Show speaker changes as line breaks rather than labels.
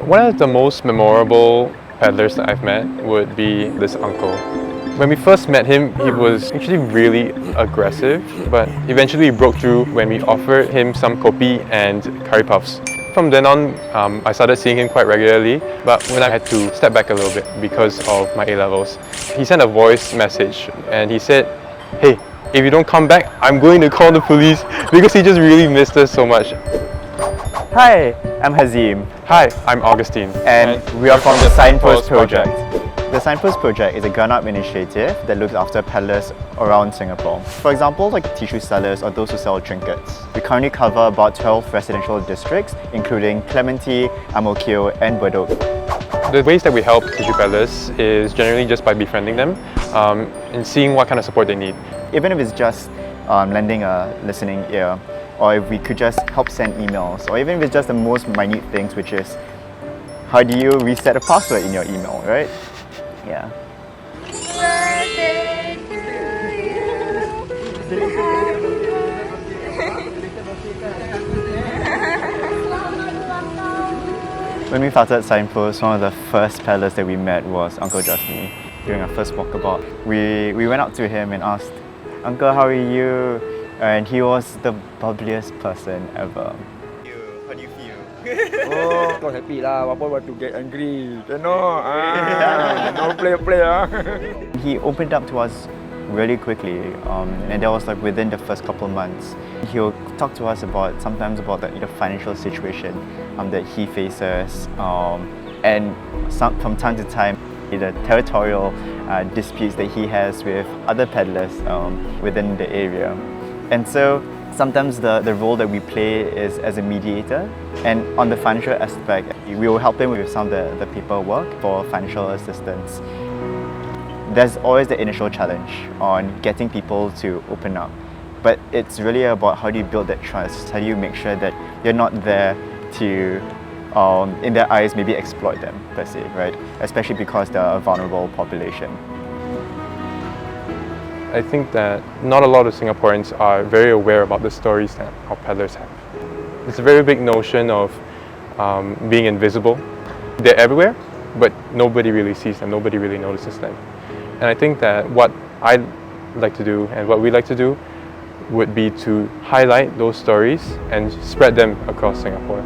One of the most memorable peddlers that I've met would be this uncle. When we first met him, he was actually really aggressive, but eventually he broke through when we offered him some kopi and curry puffs. From then on, I started seeing him quite regularly, but when I had to step back a little bit because of my A-levels, he sent a voice message and he said, "Hey, if you don't come back, I'm going to call the police," because he just really missed us so much.
Hi, I'm Hazim,
Hi, I'm Augustine.
and we are from the Signpost Project. The Signpost Project is a ground-up initiative that looks after peddlers around Singapore. For example, like tissue sellers or those who sell trinkets. We currently cover about 12 residential districts, including Clementi, Ang Mo Kio, and Bedok.
The ways that we help tissue peddlers is generally just by befriending them and seeing what kind of support they need.
Even if it's just lending a listening ear, or if we could just help send emails, or even if it's just the most minute things, which is how do you reset a password in your email, right? Yeah. When we started Signpost, one of the first peddlers that we met was Uncle Jasmine. During our first walkabout, we went up to him and asked, "Uncle, how are you?" And he was the bubbliest person ever. How do you feel?
Oh, kau happy lah. Apa want to get angry? No, no play.
He opened up to us really quickly, and that was like within the first couple of months. He'll talk to us sometimes about the financial situation that he faces, and from time to time, the territorial disputes that he has with other peddlers within the area. And so sometimes the role that we play is as a mediator, and on the financial aspect, we will help him with some of the paperwork for financial assistance. There's always the initial challenge on getting people to open up, but it's really about how do you build that trust, how do you make sure that you're not there to, in their eyes, maybe exploit them per se, right? Especially because they're a vulnerable population.
I think that not a lot of Singaporeans are very aware about the stories that our peddlers have. It's a very big notion of being invisible. They're everywhere, but nobody really sees them, nobody really notices them. And I think that what I like to do and what we like to do would be to highlight those stories and spread them across Singapore.